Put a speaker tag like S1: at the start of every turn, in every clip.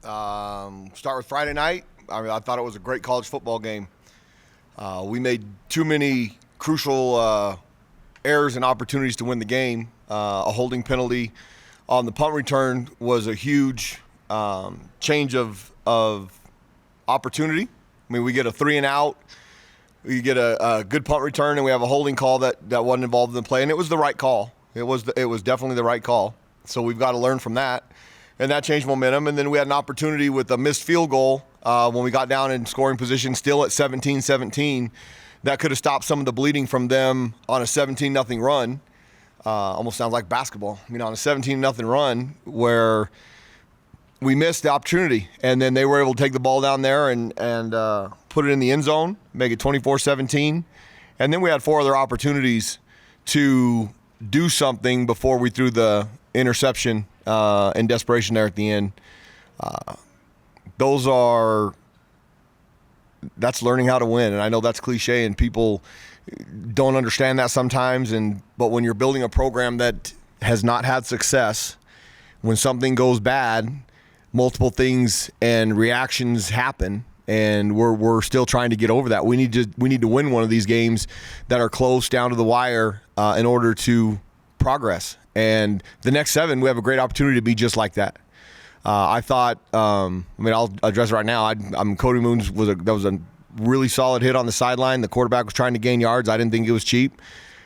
S1: Start with Friday night. I thought it was a great college football game. We made too many crucial errors and opportunities to win the game. A holding penalty on the punt return was a huge change of opportunity. I mean, we get a 3-and-out. We get a good punt return, and we have a holding call that wasn't involved in the play, and it was the right call. It was definitely the right call. So we've got to learn from that, and that changed momentum. And then we had an opportunity with a missed field goal when we got down in scoring position, still at 17-17. That could have stopped some of the bleeding from them on a 17-0 run. Almost sounds like basketball. On a 17-0 run where we missed the opportunity, and then they were able to take the ball down there and put it in the end zone, make it 24-17. And then we had 4 other opportunities to do something before we threw the interception in desperation there at the end. That's learning how to win, and I know that's cliche, and people don't understand that sometimes. But when you're building a program that has not had success, when something goes bad, multiple things and reactions happen, and we're still trying to get over that. We need to win one of these games that are close down to the wire in order to progress. And the next 7, we have a great opportunity to be just like that. I thought, I'll address it right now. Cody Moons was a really solid hit on the sideline. The quarterback was trying to gain yards. I didn't think it was cheap.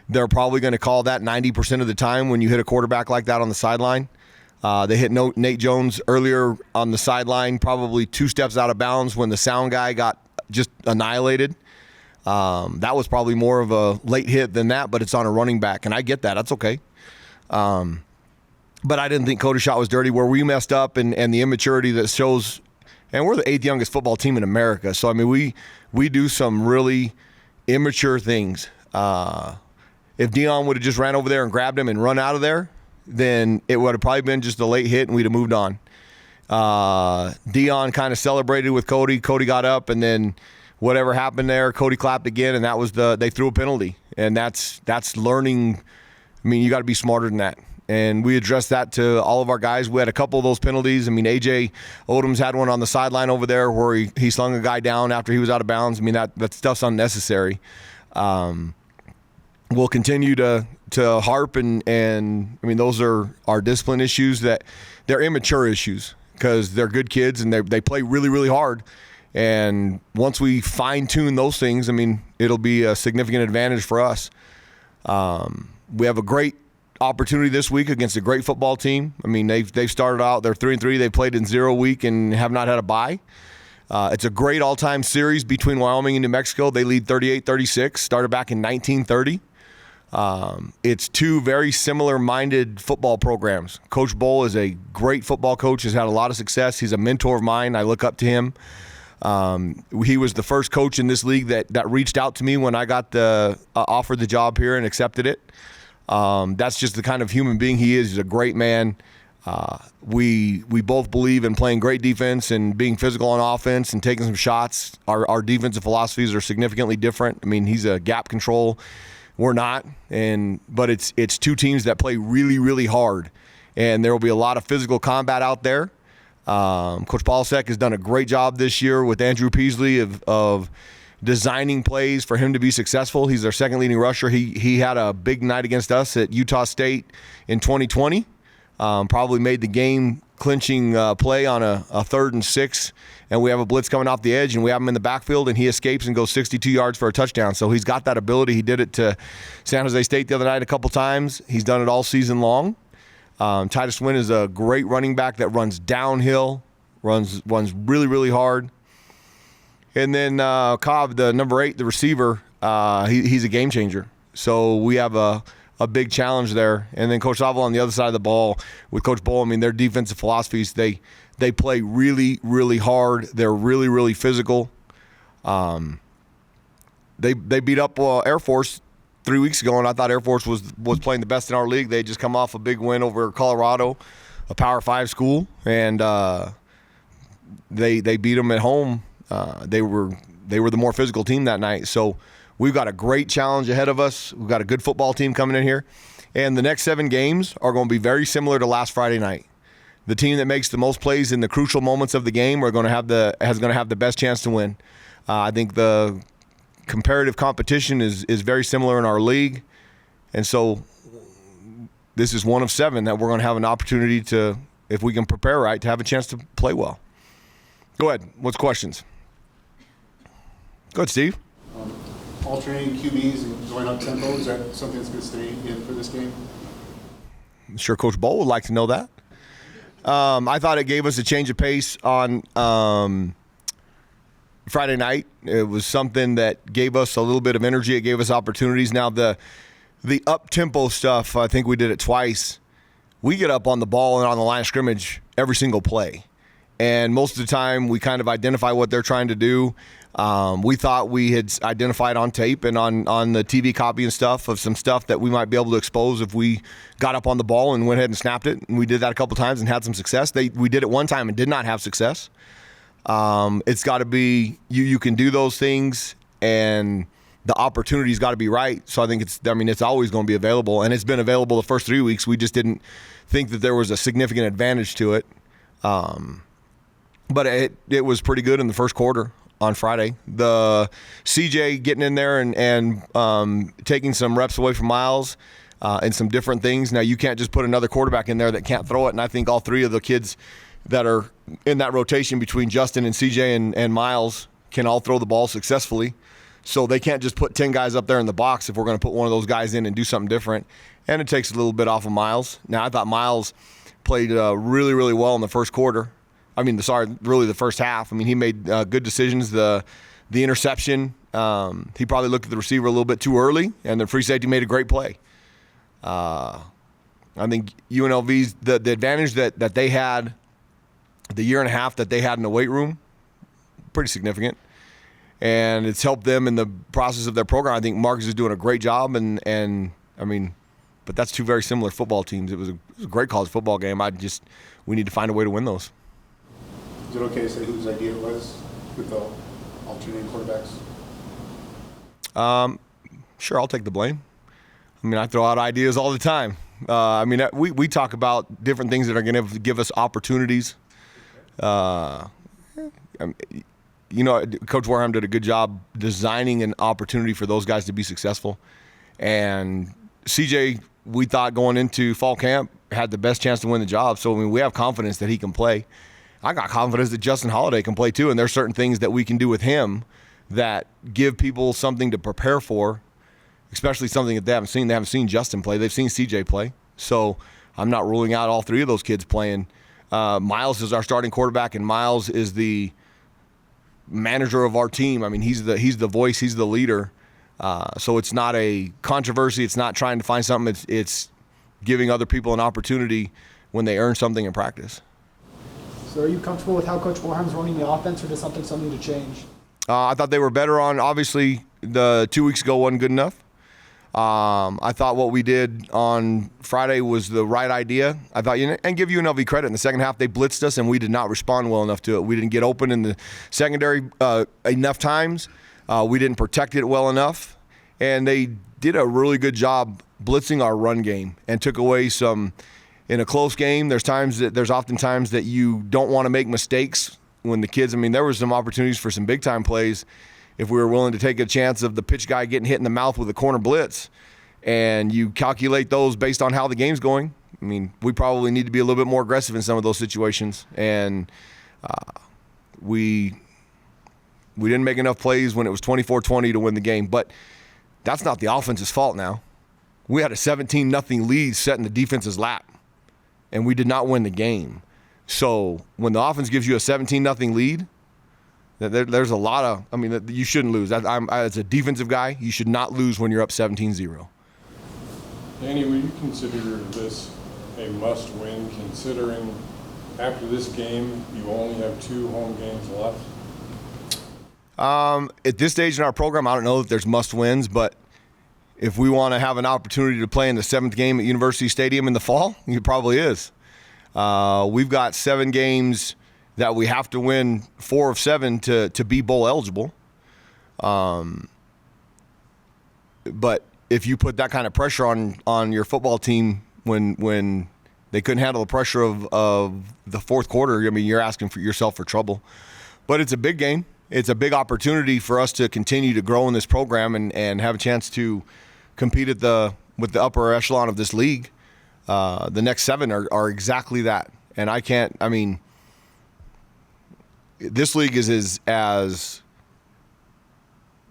S1: They're probably going to call that 90% of the time when you hit a quarterback like that on the sideline. They hit Nate Jones earlier on the sideline, probably 2 steps out of bounds when the sound guy got just annihilated. That was probably more of a late hit than that, but it's on a running back, and I get that. That's okay. But I didn't think Cody's shot was dirty. Where we messed up and the immaturity that shows, and we're the 8th youngest football team in America. So, we do some really immature things. If Dion would have just ran over there and grabbed him and run out of there, then it would have probably been just a late hit and we'd have moved on. Dion kind of celebrated with Cody. Cody got up, and then whatever happened there, Cody clapped again, and that was they threw a penalty. And that's learning. You got to be smarter than that. And we addressed that to all of our guys. We had a couple of those penalties. A.J. Odom's had one on the sideline over there where he slung a guy down after he was out of bounds. That stuff's unnecessary. We'll continue to harp and those are our discipline issues. That they're immature issues because they're good kids and they play really, really hard. And once we fine-tune those things, it'll be a significant advantage for us. We have a great opportunity this week against a great football team. They've started out, they're 3-3. They played in 0 week and have not had a bye. It's a great all-time series between Wyoming and New Mexico. They lead 38-36, started back in 1930. It's 2 very similar-minded football programs. Coach Bohl is a great football coach, has had a lot of success. He's a mentor of mine. I look up to him. He was the first coach in this league that reached out to me when I got offered the job here and accepted it. That's just the kind of human being he is. He's a great man. We both believe in playing great defense and being physical on offense and taking some shots. Our defensive philosophies are significantly different. He's a gap control. We're not. But it's 2 teams that play really, really hard. And there will be a lot of physical combat out there. Coach Polasek has done a great job this year with Andrew Peasley of designing plays for him to be successful. He's our second leading rusher. He had a big night against us at Utah State in 2020. Probably made the game-clinching play on a 3rd and 6, and we have a blitz coming off the edge, and we have him in the backfield, and he escapes and goes 62 yards for a touchdown. So he's got that ability. He did it to San Jose State the other night a couple times. He's done it all season long. Titus Wynn is a great running back that runs downhill, runs really, really hard. And then Cobb, the number 8, the receiver, he's a game changer. So we have a big challenge there. And then Coach Saville on the other side of the ball with Coach Bohl, their defensive philosophies, they play really, really hard. They're really, really physical. They beat up Air Force 3 weeks ago, and I thought Air Force was playing the best in our league. They had just come off a big win over Colorado, a Power 5 school, and they beat them at home. They were the more physical team that night. So we've got a great challenge ahead of us. We've got a good football team coming in here. And the next 7 games are going to be very similar to last Friday night. the team that makes the most plays in the crucial moments of the game are going to have the best chance to win. I think the comparative competition is very similar in our league, and so this is one of 7 that we're going to have an opportunity to, if we can prepare right, to have a chance to play well. Go ahead. What's questions? Go ahead, Steve.
S2: Alternating QBs and going up tempo, is that something that's going to stay in for this game?
S1: I'm sure Coach Bohl would like to know that. I thought it gave us a change of pace on Friday night. It was something that gave us a little bit of energy. It gave us opportunities. Now, the up-tempo stuff, I think we did it twice. We get up on the ball and on the line of scrimmage every single play. And most of the time, we kind of identify what they're trying to do. We thought we had identified on tape and on the TV copy and stuff of some stuff that we might be able to expose if we got up on the ball and went ahead and snapped it. And we did that a couple times and had some success. We did it one time and did not have success. It's got to be you can do those things, and the opportunity's got to be right. So I think it's always going to be available, and it's been available the first 3 weeks. We just didn't think that there was a significant advantage to it. But it was pretty good in the first quarter on Friday. The CJ getting in there and taking some reps away from Miles and some different things. Now, you can't just put another quarterback in there that can't throw it, and I think all 3 of the kids that are in that rotation between Justin and CJ and Miles can all throw the ball successfully. So they can't just put 10 guys up there in the box if we're going to put one of those guys in and do something different. And it takes a little bit off of Miles. Now, I thought Miles played really, really well in the first quarter. Really the first half. He made good decisions. The interception, he probably looked at the receiver a little bit too early, and the free safety made a great play. I think UNLV's the advantage that they had, the year and a half that they had in the weight room, pretty significant. And it's helped them in the process of their program. I think Marcus is doing a great job, but that's 2 very similar football teams. It was a great college football game. We need to find a way to win those.
S2: Is it okay to say whose idea it was with the alternating quarterbacks?
S1: Sure, I'll take the blame. I throw out ideas all the time. We talk about different things that are going to give us opportunities. Coach Wareham did a good job designing an opportunity for those guys to be successful. And CJ, we thought going into fall camp, had the best chance to win the job. So, we have confidence that he can play. I got confidence that Justin Holiday can play too, and there's certain things that we can do with him that give people something to prepare for, especially something that they haven't seen. They haven't seen Justin play. They've seen CJ play. So I'm not ruling out all 3 of those kids playing. Miles is our starting quarterback, and Miles is the manager of our team. He's the voice. He's the leader. So it's not a controversy. It's not trying to find something. It's giving other people an opportunity when they earn something in practice.
S3: So are you comfortable with how Coach Warham's running the offense, or does something to change?
S1: I thought they were better on, obviously, the 2 weeks ago wasn't good enough. I thought what we did on Friday was the right idea. I thought, and give UNLV credit, in the second half they blitzed us and we did not respond well enough to it. We didn't get open in the secondary enough times. We didn't protect it well enough. And they did a really good job blitzing our run game and took away some. In a close game, there's often times that you don't want to make mistakes when the kids. There were some opportunities for some big time plays if we were willing to take a chance of the pitch guy getting hit in the mouth with a corner blitz, and you calculate those based on how the game's going. We probably need to be a little bit more aggressive in some of those situations, and we didn't make enough plays when it was 24-20 to win the game. But that's not the offense's fault now. We had a 17-0 lead set in the defense's lap, and we did not win the game. So when the offense gives you a 17-0 lead, there's a lot of, you shouldn't lose. As a defensive guy, you should not lose when you're up 17-0.
S4: Danny, would you consider this a must-win, considering after this game you only have 2 home games left?
S1: At this stage in our program, I don't know that there's must-wins, but if we want to have an opportunity to play in the 7th game at University Stadium in the fall, it probably is. We've got 7 games that we have to win 4 of 7 to be bowl eligible. But if you put that kind of pressure on your football team when They couldn't handle the pressure of the fourth quarter. I mean, you're asking for yourself for trouble. But it's a big game. It's a big opportunity for us to continue to grow in this program and have a chance to compete with the upper echelon of this league. The next 7 are exactly that. And this league is as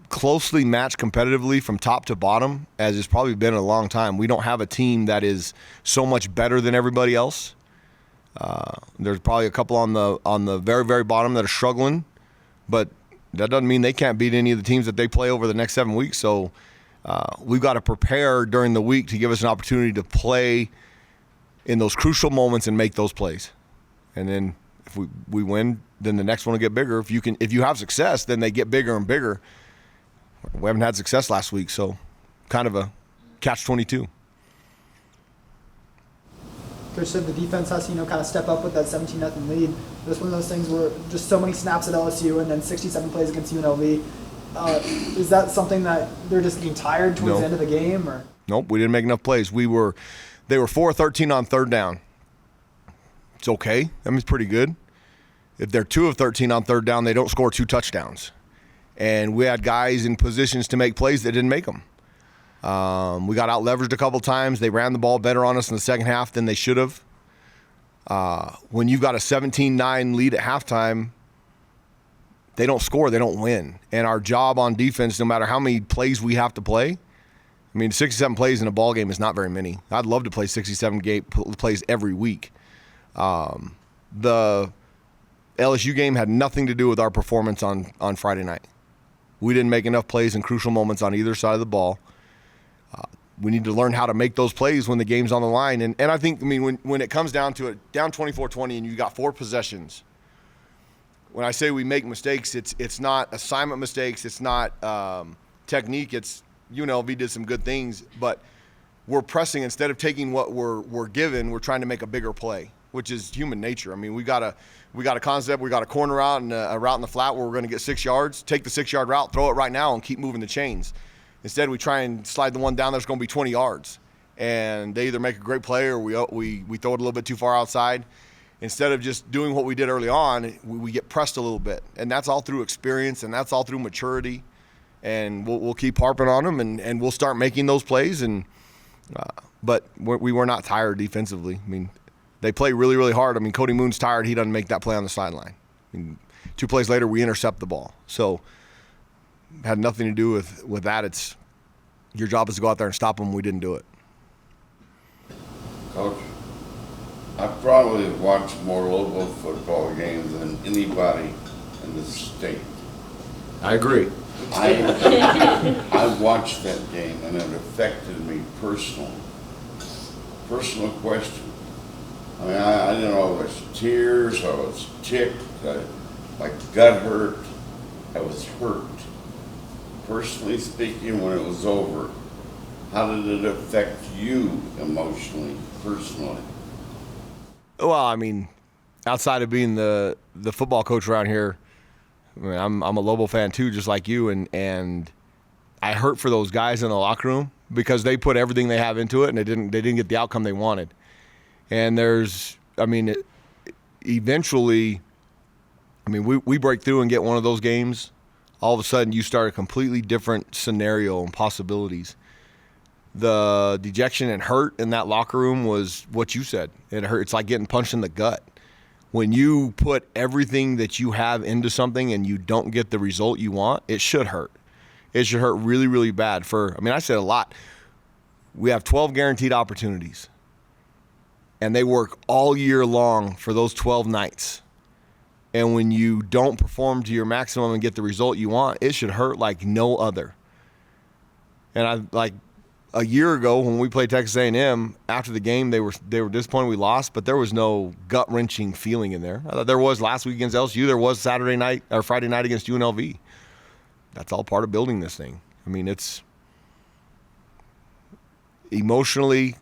S1: closely matched competitively from top to bottom as it's probably been in a long time. We don't have a team that is so much better than everybody else. There's probably a couple on the very, very bottom that are struggling, but that doesn't mean they can't beat any of the teams that they play over the next 7 weeks. So we've got to prepare during the week to give us an opportunity to play in those crucial moments and make those plays. And then if we win, then the next one will get bigger. If you have success, then they get bigger and bigger. We haven't had success last week, so kind of a catch-22.
S3: Coach said the defense has to, kind of step up with that 17-0 lead. That's one of those things where just so many snaps at LSU and then 67 plays against UNLV. Is that something that they're just getting tired towards the end of the game? Or?
S1: Nope, we didn't make enough plays. They were 4-13 on third down. It's okay. I mean, it's pretty good. If they're 2 of 13 on third down, they don't score 2 touchdowns. And we had guys in positions to make plays that didn't make them. We got out-leveraged a couple times. They ran the ball better on us in the second half than they should have. When you've got a 17-9 lead at halftime, they don't score, they don't win. And our job on defense, no matter how many plays we have to play, 67 plays in a ball game is not very many. I'd love to play 67 plays every week. The LSU game had nothing to do with our performance on Friday night. We didn't make enough plays in crucial moments on either side of the ball. We need to learn how to make those plays when the game's on the line. And I think, when it comes down to it, down 24-20 and you got 4 possessions, when I say we make mistakes, it's not assignment mistakes, it's not technique, it's UNLV did some good things, but we're pressing instead of taking what we're given, we're trying to make a bigger play, which is human nature. We got a concept, we got a corner route and a route in the flat where we're going to get 6 yards. Take the 6-yard route, throw it right now, and keep moving the chains. Instead, we try and slide the one down that's going to be 20 yards, and they either make a great play or we throw it a little bit too far outside. Instead of just doing what we did early on, we get pressed a little bit, and that's all through experience and that's all through maturity. And we'll keep harping on them, and we'll start making those plays. But we were not tired defensively. They play really, really hard. Cody Moon's tired. He doesn't make that play on the sideline. 2 plays later, we intercept the ball. So had nothing to do with that. It's your job is to go out there and stop them. We didn't do it.
S5: Coach, I probably watched more local football games than anybody in the state.
S1: I agree.
S5: I watched that game and it affected me personally. Personal question. I didn't know it was tears, I was ticked, my gut hurt, I was hurt. Personally speaking, when it was over, how did it affect you emotionally, personally?
S1: Well, outside of being the football coach around here, I'm a Lobo fan too, just like you, and I hurt for those guys in the locker room because they put everything they have into it, and they didn't get the outcome they wanted. And eventually, we break through and get one of those games. All of a sudden, you start a completely different scenario and possibilities. The dejection and hurt in that locker room was what you said. It hurt. It's like getting punched in the gut. When you put everything that you have into something and you don't get the result you want, it should hurt. It should hurt really, really bad. I said a lot. We have 12 guaranteed opportunities, and they work all year long for those 12 nights. And when you don't perform to your maximum and get the result you want, it should hurt like no other. And a year ago when we played Texas A&M, after the game they were disappointed we lost, but there was no gut-wrenching feeling in there. There was last week against LSU. There was Saturday night or Friday night against UNLV. That's all part of building this thing. It's emotionally,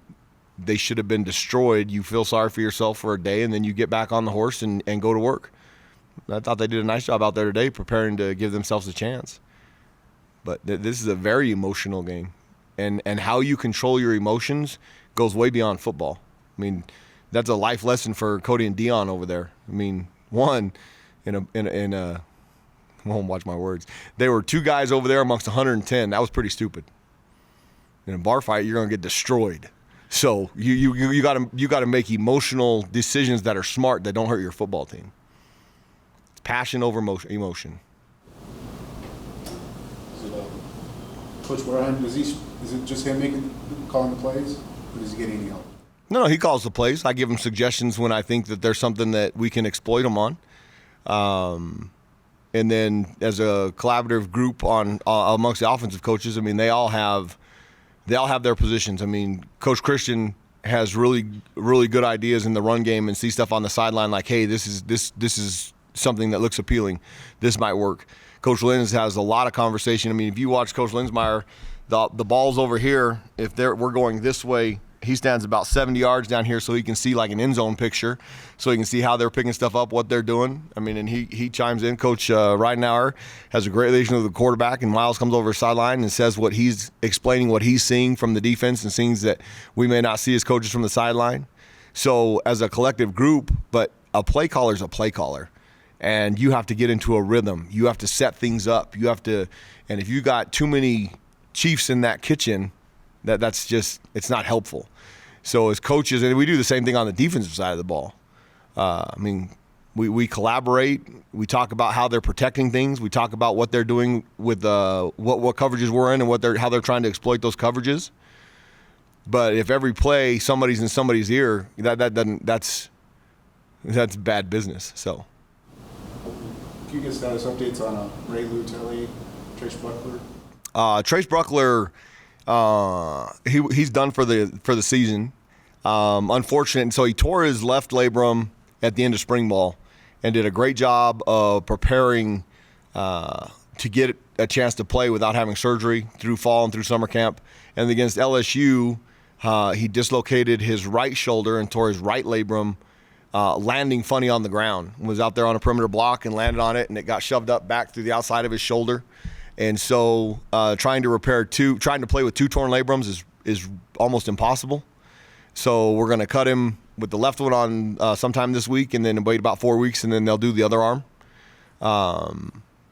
S1: they should have been destroyed. You feel sorry for yourself for a day, and then you get back on the horse and go to work. I thought they did a nice job out there today preparing to give themselves a chance. But this is a very emotional game. And how you control your emotions goes way beyond football. that's a life lesson for Cody and Dion over there. I mean, one, in a I won't watch my words. They were 2 guys over there amongst 110. That was pretty stupid. In a bar fight, you're going to get destroyed. So you got to make emotional decisions that are smart, that don't hurt your football team. It's passion over emotion.
S2: Coach Warren, is it just him calling the plays, or does he get any help?
S1: No, he calls the plays. I give him suggestions when I think that there's something that we can exploit him on. And then as a collaborative group amongst the offensive coaches, I mean, they all have their positions. I mean, Coach Christian has really, really good ideas in the run game and see stuff on the sideline like, hey, this is something that looks appealing. This might work. Coach Lins has a lot of conversation. I mean, if you watch Coach Linsmeyer, the ball's over here. If we're going this way, he stands about 70 yards down here so he can see like an end zone picture, so he can see how they're picking stuff up, what they're doing. I mean, and he chimes in. Coach Ridenauer has a great relation with the quarterback, and Miles comes over the sideline and says what he's explaining, what he's seeing from the defense and things that we may not see as coaches from the sideline. So as a collective group, but a play caller is a play caller. And you have to get into a rhythm. You have to set things up. You have to, and if you got too many chiefs in that kitchen, that's just, it's not helpful. So as coaches, and we do the same thing on the defensive side of the ball. I mean, we collaborate. We talk about how they're protecting things. We talk about what they're doing with what coverages we're in and how they're trying to exploit those coverages. But if every play somebody's in somebody's ear, that's bad business. So.
S2: Can you get status updates on Ray Lutelli, Trace Buckler?
S1: Trace Buckler, he's done for the season. Unfortunate, and so he tore his left labrum at the end of spring ball, and did a great job of preparing to get a chance to play without having surgery through fall and through summer camp. And against LSU, he dislocated his right shoulder and tore his right labrum. Landing funny on the ground. Was out there on a perimeter block and landed on it, and it got shoved up back through the outside of his shoulder. And so trying to play with 2 torn labrums is almost impossible. So we're going to cut him with the left one on sometime this week, and then wait about 4 weeks, and then they'll do the other arm.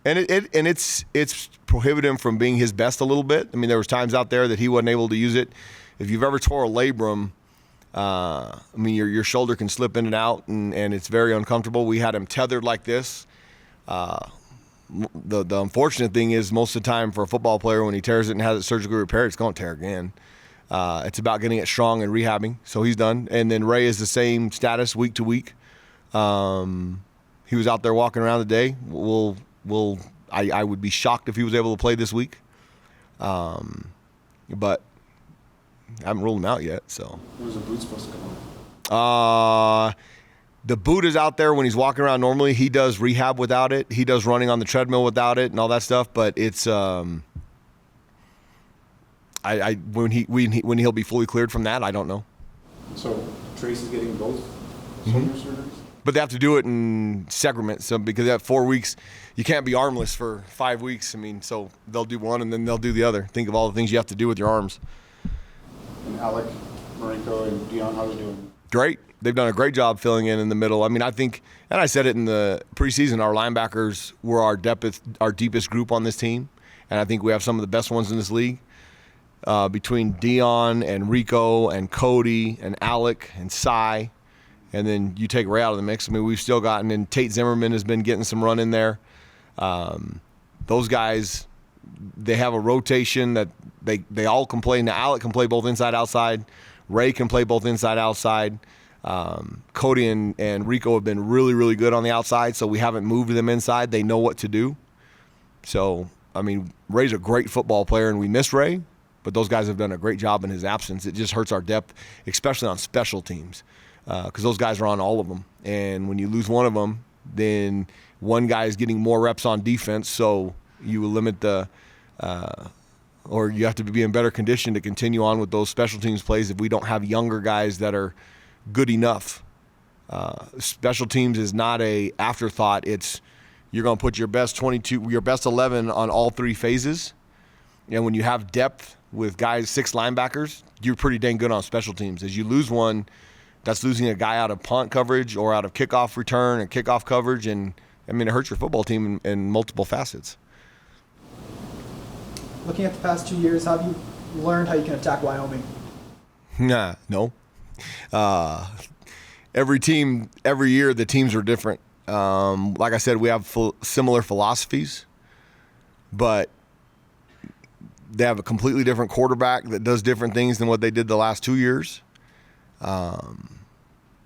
S1: And it's prohibited him from being his best a little bit. I mean, there was times out there that he wasn't able to use it. If you've ever tore a labrum, I mean, your shoulder can slip in and out, and it's very uncomfortable. We had him tethered like this. The unfortunate thing is, most of the time for a football player, when he tears it and has it surgically repaired, it's going to tear again. It's about getting it strong and rehabbing. So he's done. And then Ray is the same status week to week. He was out there walking around today. I would be shocked if he was able to play this week. But I haven't ruled him out yet. So.
S2: When was the boot supposed to come on?
S1: The boot is out there when he's walking around normally. He does rehab without it. He does running on the treadmill without it and all that stuff. But it's when he'll be fully cleared from that, I don't know.
S2: So Trace is getting both shoulder surgeries?
S1: But they have to do it in segments. So because at 4 weeks, you can't be armless for 5 weeks. I mean, so they'll do one and then they'll do the other. Think of all the things you have to do with your arms.
S2: And Alec, Marinko, and Dion, how are they doing?
S1: Great. They've done a great job filling in the middle. I mean, I think, and I said it in the preseason, our linebackers were our deepest group on this team. And I think we have some of the best ones in this league. Between Dion and Rico and Cody and Alec and Cy. And then you take Ray out of the mix. I mean, we've still gotten, and Tate Zimmerman has been getting some run in there. Those guys, they have a rotation that they all can play. Now, Alec can play both inside, outside. Ray can play both inside, outside. Cody and Rico have been really, really good on the outside, so we haven't moved them inside. They know what to do. So, I mean, Ray's a great football player, and we miss Ray, but those guys have done a great job in his absence. It just hurts our depth, especially on special teams, because those guys are on all of them. And when you lose one of them, then one guy is getting more reps on defense, so you will limit or you have to be in better condition to continue on with those special teams plays if we don't have younger guys that are good enough. Special teams is not a afterthought. It's you're going to put your best 22, your best 11 on all 3 phases. And when you have depth with guys, 6 linebackers, you're pretty dang good on special teams. As you lose one, That's losing a guy out of punt coverage or out of kickoff return and kickoff coverage. And, I mean, it hurts your football team in multiple facets.
S3: Looking at the past 2 years, have you learned how you can attack Wyoming?
S1: No. Every team, every year, the teams are different. Like I said, we have similar philosophies, but they have a completely different quarterback that does different things than what they did the last 2 years.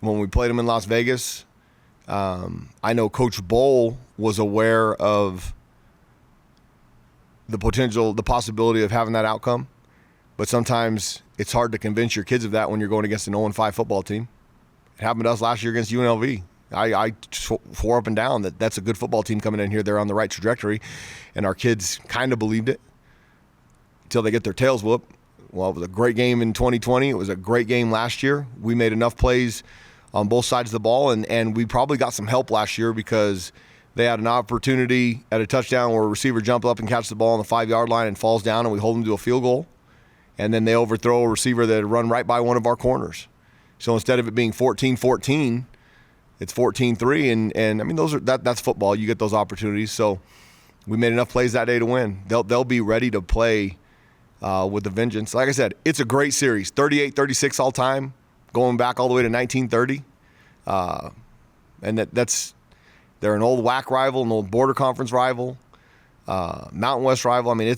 S1: When we played them in Las Vegas, I know Coach Bohl was aware of the possibility of having that outcome. But sometimes it's hard to convince your kids of that when you're going against an 0-5 football team. It happened to us last year against UNLV. I swore up and down that that's a good football team coming in here. They're on the right trajectory. And our kids kind of believed it until they get their tails whooped. Well, it was a great game in 2020. It was a great game last year. We made enough plays on both sides of the ball, and we probably got some help last year because they had an opportunity at a touchdown where a receiver jumped up and catches the ball on the 5-yard line and falls down, and we hold them to a field goal. And then they overthrow a receiver that had run right by one of our corners. So instead of it being 14-14, it's 14-3. And I mean, that's football. You get those opportunities. So we made enough plays that day to win. They'll be ready to play with a vengeance. Like I said, it's a great series. 38-36 all time, going back all the way to 1930. And they're an old WAC rival, an old border conference rival, Mountain West rival. I mean,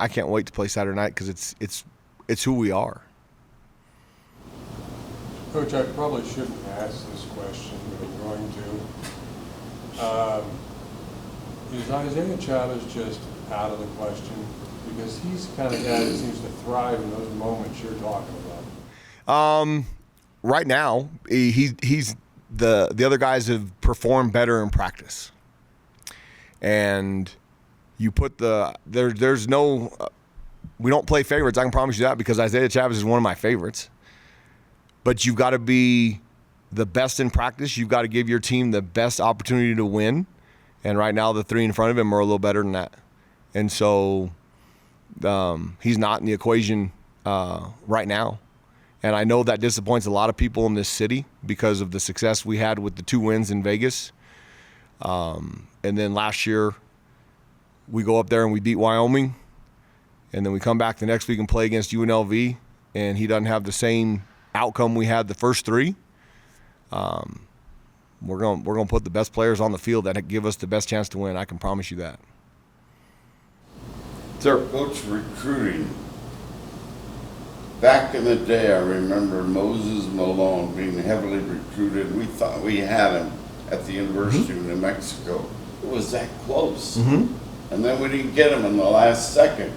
S1: I can't wait to play Saturday night because it's who we are.
S4: Coach, I probably shouldn't ask this question, but I'm going to. Is Isaiah Chavez just out of the question? Because he's the kind of guy that seems to thrive in those moments you're talking about.
S1: Right now, he's the other guys have performed better in practice. And you put there's no we don't play favorites. I can promise you that because Isaiah Chavez is one of my favorites. But you've got to be the best in practice. You've got to give your team the best opportunity to win. And right now, the three in front of him are a little better than that. And so he's not in the equation right now. And I know that disappoints a lot of people in this city because of the success we had with the 2 wins in Vegas. And then last year, we go up there and we beat Wyoming. And then we come back the next week and play against UNLV. And he doesn't have the same outcome we had the first 3. We're going to put the best players on the field that give us the best chance to win. I can promise you that.
S5: Sir, Coach, recruiting. Back in the day, I remember Moses Malone being heavily recruited. We thought we had him at the University of New Mexico. It was that close. Mm-hmm. And then we didn't get him in the last second.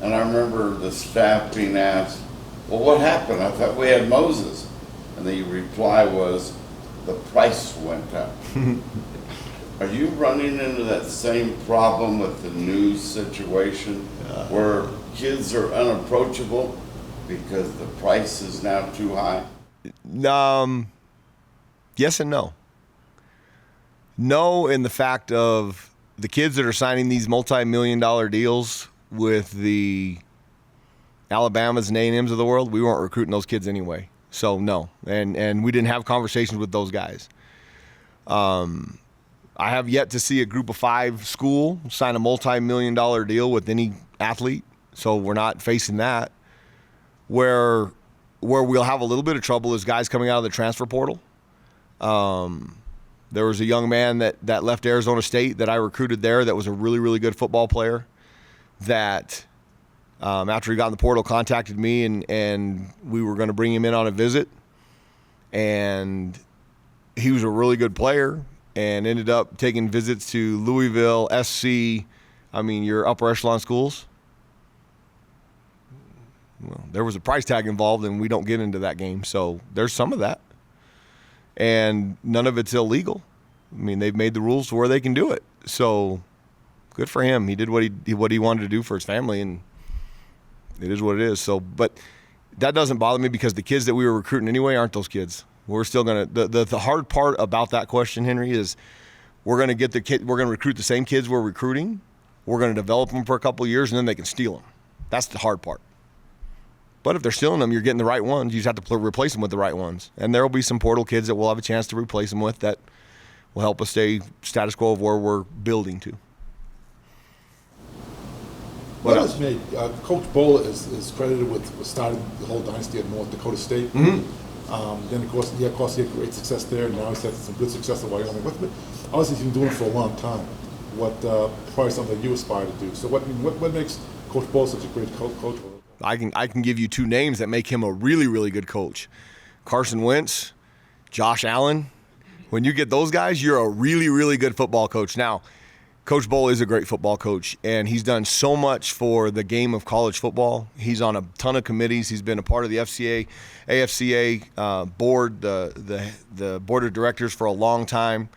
S5: And I remember the staff being asked, well, what happened? I thought we had Moses. And the reply was, the price went up. Are you running into that same problem with the news situation where kids are unapproachable because the price is now too high?
S1: Yes and no. No, in the fact of the kids that are signing these multi-million-dollar deals with the Alabamas and A&Ms of the world, we weren't recruiting those kids anyway. So no, and we didn't have conversations with those guys. I have yet to see a group of 5 school sign a multi-million-dollar deal with any athlete, so we're not facing that. Where we'll have a little bit of trouble is guys coming out of the transfer portal. There was a young man that left Arizona State that I recruited there that was a really, really good football player that after he got in the portal contacted me and we were going to bring him in on a visit. And he was a really good player and ended up taking visits to Louisville, SC, your upper echelon schools. Well, there was a price tag involved, and we don't get into that game. So there's some of that. And none of it's illegal. They've made the rules to where they can do it. So good for him. He did what he wanted to do for his family, and it is what it is. So, but that doesn't bother me because the kids that we were recruiting anyway aren't those kids. We're still going to the hard part about that question, Henry, is we're going to recruit the same kids we're recruiting. We're going to develop them for a couple of years, and then they can steal them. That's the hard part. But if they're stealing them, you're getting the right ones. You just have to replace them with the right ones. And there will be some portal kids that we'll have a chance to replace them with that will help us stay status quo of where we're building to.
S6: What else made Coach Bohl is credited with starting the whole dynasty at North Dakota State.
S1: Mm-hmm.
S6: Then of course he had great success there, and now he's had some good success in Wyoming. Obviously he's been doing it for a long time. What probably something that you aspire to do. So what makes Coach Bohl such a great coach?
S1: I can give you two names that make him a really, really good coach. Carson Wentz, Josh Allen. When you get those guys, you're a really, really good football coach. Now, Coach Bohl is a great football coach, and he's done so much for the game of college football. He's on a ton of committees. He's been a part of the FCA, AFCA board, the board of directors for a long time.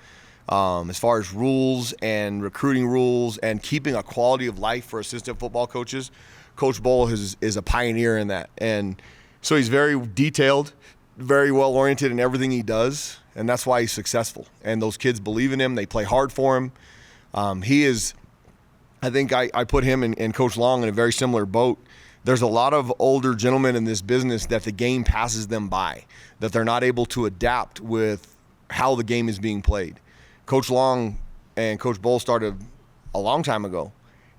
S1: As far as rules and recruiting rules and keeping a quality of life for assistant football coaches, Coach Bohl is a pioneer in that. And so he's very detailed, very well-oriented in everything he does, and that's why he's successful. And those kids believe in him. They play hard for him. He is, I think I put him and Coach Long in a very similar boat. There's a lot of older gentlemen in this business that the game passes them by, that they're not able to adapt with how the game is being played. Coach Long and Coach Bohl started a long time ago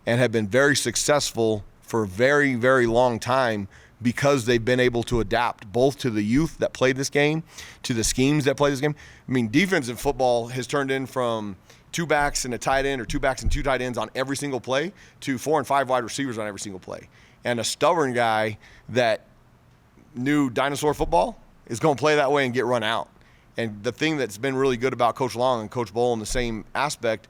S1: and have been very successful for a very, very long time because they've been able to adapt both to the youth that play this game, to the schemes that play this game. I mean, defensive football has turned in from 2 backs and a tight end or 2 backs and 2 tight ends on every single play to 4 and 5 wide receivers on every single play. And a stubborn guy that knew dinosaur football is going to play that way and get run out. And the thing that's been really good about Coach Long and Coach Bohl in the same aspect,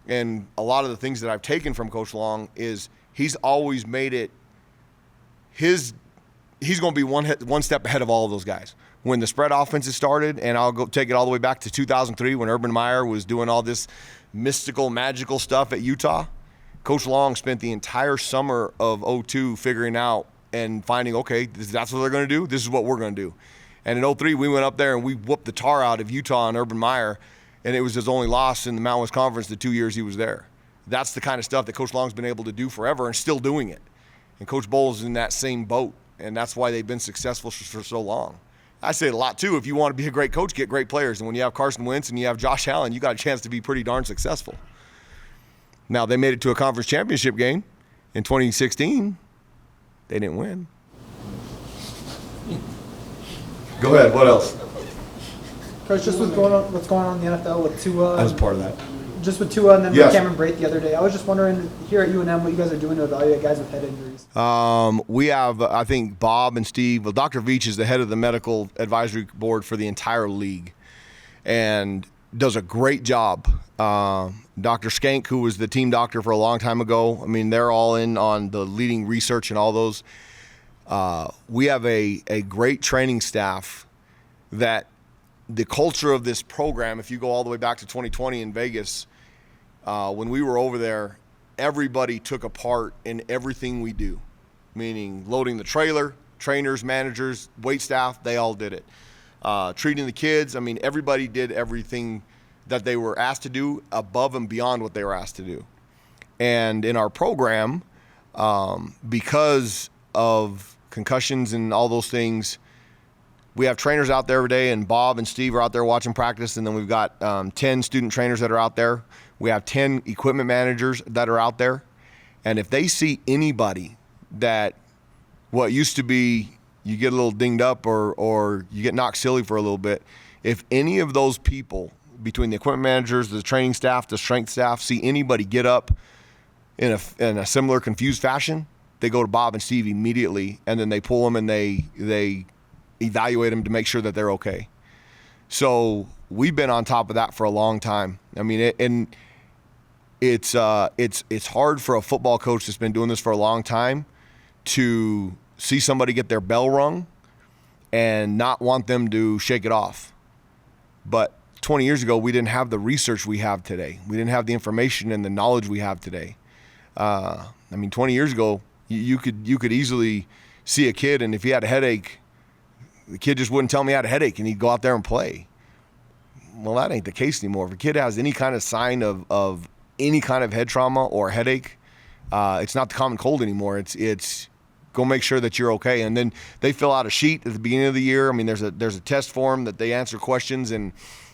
S1: and a lot of the things that I've taken from Coach Long, is he's always made it he's going to be one step ahead of all of those guys. When the spread offenses started, and I'll go take it all the way back to 2003 when Urban Meyer was doing all this mystical, magical stuff at Utah, Coach Long spent the entire summer of 2002 figuring out and finding, okay, that's what they're going to do. This is what we're going to do. And in 2003, we went up there and we whooped the tar out of Utah and Urban Meyer, and it was his only loss in the Mountain West Conference the 2 years he was there. That's the kind of stuff that Coach Long's been able to do forever and still doing it. And Coach Bohl's in that same boat, and that's why they've been successful for so long. I say it a lot, too. If you want to be a great coach, get great players. And when you have Carson Wentz and you have Josh Allen, you got a chance to be pretty darn successful. Now, they made it to a conference championship game in 2016. They didn't win. Go ahead. What else?
S3: Coach, just what's going on in the NFL with Tua?
S1: I was part of that.
S3: Just with Tua and then
S1: Yes.
S3: with Cameron Brate the other day. I was just wondering here at UNM what you guys are doing to evaluate guys with head injuries.
S1: We have, I think, Bob and Steve. Well, Dr. Veach is the head of the medical advisory board for the entire league and does a great job. Dr. Skank, who was the team doctor for a long time ago, I mean, they're all in on the leading research and all those. We have a great training staff that the culture of this program, if you go all the way back to 2020 in Vegas, when we were over there, everybody took a part in everything we do, meaning loading the trailer, trainers, managers, wait staff, they all did it. Treating the kids, I mean, everybody did everything that they were asked to do above and beyond what they were asked to do. And in our program, because of concussions and all those things, we have trainers out there every day, and Bob and Steve are out there watching practice, and then we've got 10 student trainers that are out there. We have 10 equipment managers that are out there. And if they see anybody that what used to be you get a little dinged up or you get knocked silly for a little bit, if any of those people between the equipment managers, the training staff, the strength staff, see anybody get up in a similar confused fashion, they go to Bob and Steve immediately, and then they pull them and they evaluate them to make sure that they're okay. So we've been on top of that for a long time. I mean, it's hard for a football coach that's been doing this for a long time to see somebody get their bell rung and not want them to shake it off. But 20 years ago, we didn't have the research we have today. We didn't have the information and the knowledge we have today. 20 years ago, you could easily see a kid, and if he had a headache, the kid just wouldn't tell me he had a headache, and he'd go out there and play. Well, that ain't the case anymore. If a kid has any kind of sign of any kind of head trauma or headache, it's not the common cold anymore. It's go make sure that you're okay. And then they fill out a sheet at the beginning of the year. I mean, there's a test form that they answer questions, and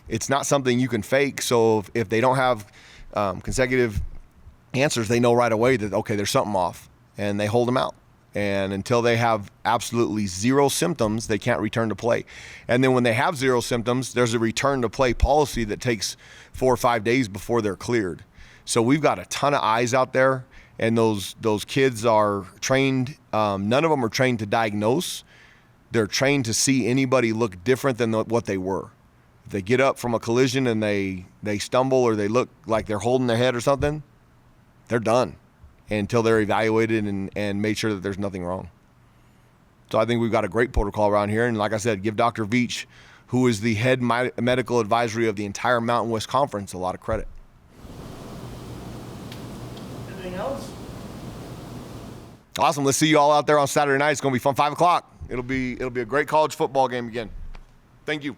S1: it's not something you can fake. So if they don't have consecutive answers, they know right away that, okay, there's something off, and they hold them out. And until they have absolutely zero symptoms, they can't return to play. And then when they have zero symptoms, there's a return to play policy that takes 4 or 5 days before they're cleared. So we've got a ton of eyes out there, and those kids are trained. None of them are trained to diagnose. They're trained to see anybody look different than what they were. If they get up from a collision and they stumble or they look like they're holding their head or something, they're done until they're evaluated and made sure that there's nothing wrong. So I think we've got a great protocol around here. And like I said, give Dr. Veach, who is the head medical advisory of the entire Mountain West Conference, a lot of credit.
S7: Anything else?
S1: Awesome. Let's see you all out there on Saturday night. It's going to be fun. 5 o'clock. It'll be a great college football game again. Thank you.